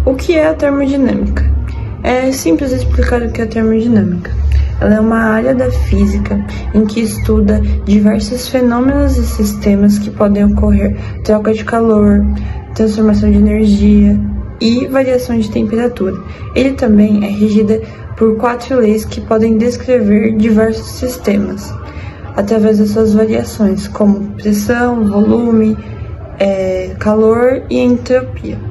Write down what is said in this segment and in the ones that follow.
O que é a termodinâmica? É simples explicar o que é a termodinâmica. Ela é uma área da física em que estuda diversos fenômenos e sistemas que podem ocorrer: troca de calor, transformação de energia e variação de temperatura. Ele também é regida por 4 leis que podem descrever diversos sistemas através das suas variações, como pressão, volume, calor e entropia.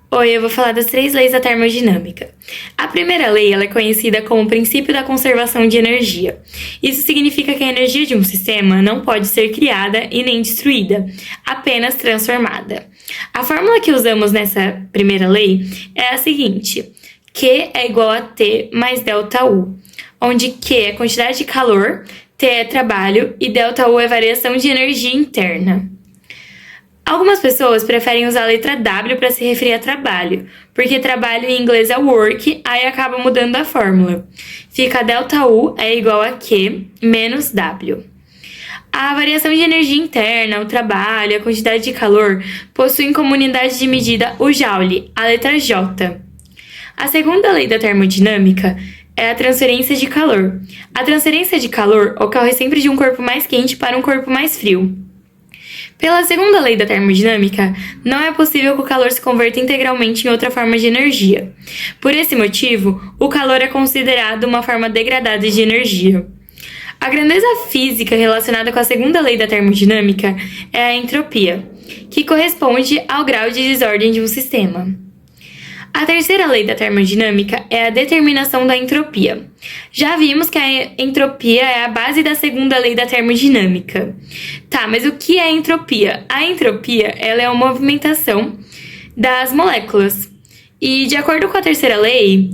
Oi, eu vou falar das 3 leis da termodinâmica. A primeira lei ela é conhecida como o princípio da conservação de energia. Isso significa que a energia de um sistema não pode ser criada e nem destruída, apenas transformada. A fórmula que usamos nessa primeira lei é a seguinte: Q é igual a T mais ΔU, onde Q é quantidade de calor, T é trabalho e ΔU é variação de energia interna. Algumas pessoas preferem usar a letra W para se referir a trabalho, porque trabalho em inglês é work, aí acaba mudando a fórmula. Fica ΔU é igual a Q menos W. A variação de energia interna, o trabalho, a quantidade de calor possuem como unidade de medida o Joule, a letra J. A segunda lei da termodinâmica é a transferência de calor. A transferência de calor ocorre sempre de um corpo mais quente para um corpo mais frio. Pela segunda lei da termodinâmica, não é possível que o calor se converta integralmente em outra forma de energia. Por esse motivo, o calor é considerado uma forma degradada de energia. A grandeza física relacionada com a segunda lei da termodinâmica é a entropia, que corresponde ao grau de desordem de um sistema. A terceira lei da termodinâmica é a determinação da entropia. Já vimos que a entropia é a base da segunda lei da termodinâmica. Tá, mas o que é entropia? A entropia ela é a movimentação das moléculas. E de acordo com a terceira lei,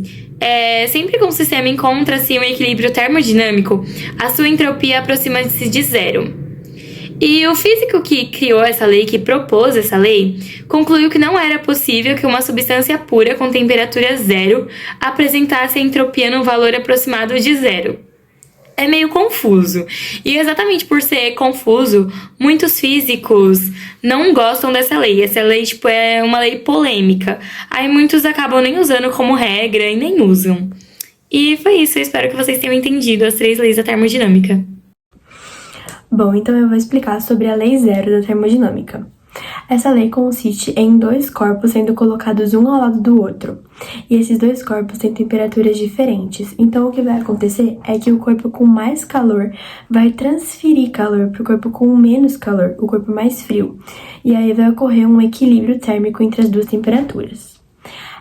sempre que um sistema encontra-se um equilíbrio termodinâmico, a sua entropia aproxima-se de zero. E o físico que criou essa lei, que propôs essa lei, concluiu que não era possível que uma substância pura com temperatura zero apresentasse a entropia num valor aproximado de zero. É meio confuso. E exatamente por ser confuso, muitos físicos não gostam dessa lei. Essa lei, é uma lei polêmica. Aí muitos acabam nem usando como regra e nem usam. E foi isso. Eu espero que vocês tenham entendido as 3 leis da termodinâmica. Bom, então eu vou explicar sobre a Lei Zero da termodinâmica. Essa lei consiste em 2 corpos sendo colocados um ao lado do outro. E esses 2 corpos têm temperaturas diferentes. Então, o que vai acontecer é que o corpo com mais calor vai transferir calor para o corpo com menos calor, o corpo mais frio. E aí vai ocorrer um equilíbrio térmico entre as 2 temperaturas.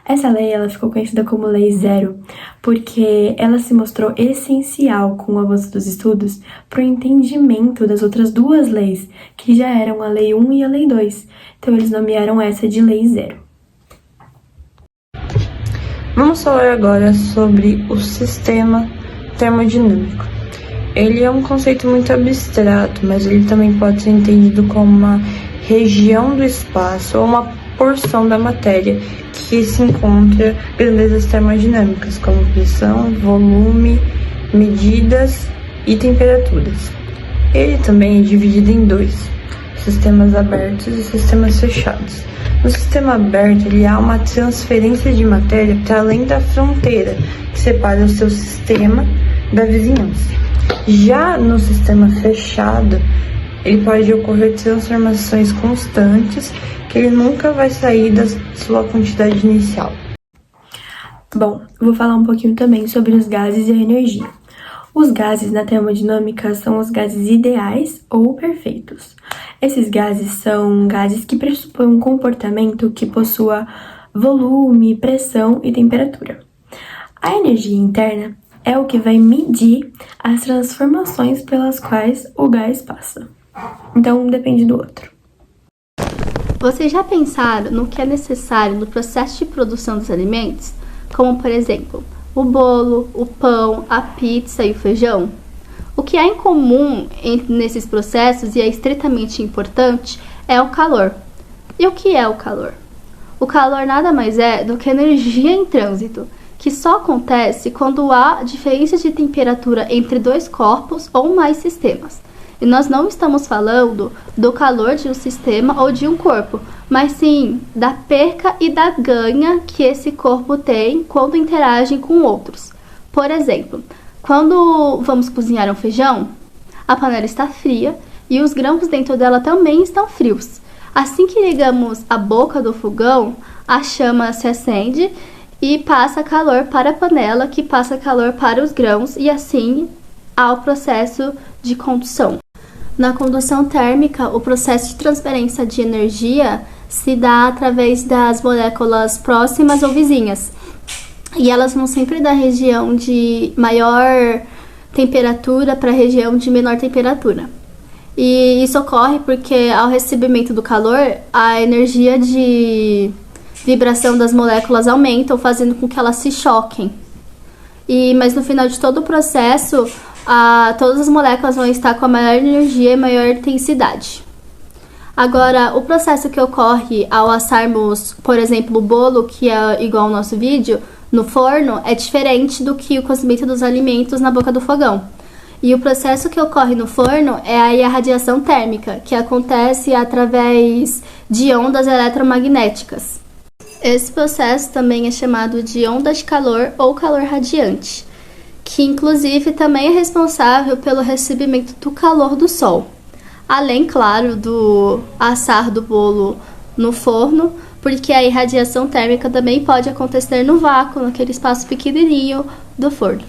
Essa lei ela ficou conhecida como Lei Zero porque ela se mostrou essencial com o avanço dos estudos para o entendimento das outras 2 leis, que já eram a Lei 1 e a Lei 2. Então, eles nomearam essa de Lei Zero. Vamos falar agora sobre o sistema termodinâmico. Ele é um conceito muito abstrato, mas ele também pode ser entendido como uma região do espaço ou uma porção da matéria que se encontra grandezas termodinâmicas, como pressão, volume, medidas e temperaturas. Ele também é dividido em 2, sistemas abertos e sistemas fechados. No sistema aberto, há uma transferência de matéria para além da fronteira que separa o seu sistema da vizinhança. Já no sistema fechado, ele pode ocorrer transformações constantes que ele nunca vai sair da sua quantidade inicial. Bom, vou falar um pouquinho também sobre os gases e a energia. Os gases na termodinâmica são os gases ideais ou perfeitos. Esses gases são gases que pressupõem um comportamento que possua volume, pressão e temperatura. A energia interna é o que vai medir as transformações pelas quais o gás passa. Então, um depende do outro. Vocês já pensaram no que é necessário no processo de produção dos alimentos? Como, por exemplo, o bolo, o pão, a pizza e o feijão? O que há em comum nesses processos e é estritamente importante é o calor. E o que é o calor? O calor nada mais é do que energia em trânsito, que só acontece quando há diferença de temperatura entre 2 corpos ou mais sistemas. E nós não estamos falando do calor de um sistema ou de um corpo, mas sim da perca e da ganha que esse corpo tem quando interage com outros. Por exemplo, quando vamos cozinhar um feijão, a panela está fria e os grãos dentro dela também estão frios. Assim que ligamos a boca do fogão, a chama se acende e passa calor para a panela, que passa calor para os grãos, e assim há o processo de condução. Na condução térmica, o processo de transferência de energia se dá através das moléculas próximas ou vizinhas. E elas vão sempre da região de maior temperatura para a região de menor temperatura. E isso ocorre porque ao recebimento do calor, a energia de vibração das moléculas aumenta, fazendo com que elas se choquem. Mas no final de todo o processo, todas as moléculas vão estar com a maior energia e maior intensidade. Agora, o processo que ocorre ao assarmos, por exemplo, o bolo, que é igual ao nosso vídeo, no forno, é diferente do que o cozimento dos alimentos na boca do fogão. E o processo que ocorre no forno é aí a radiação térmica, que acontece através de ondas eletromagnéticas. Esse processo também é chamado de onda de calor ou calor radiante, que inclusive também é responsável pelo recebimento do calor do sol. Além, claro, do assar do bolo no forno, porque a irradiação térmica também pode acontecer no vácuo, naquele espaço pequenininho do forno.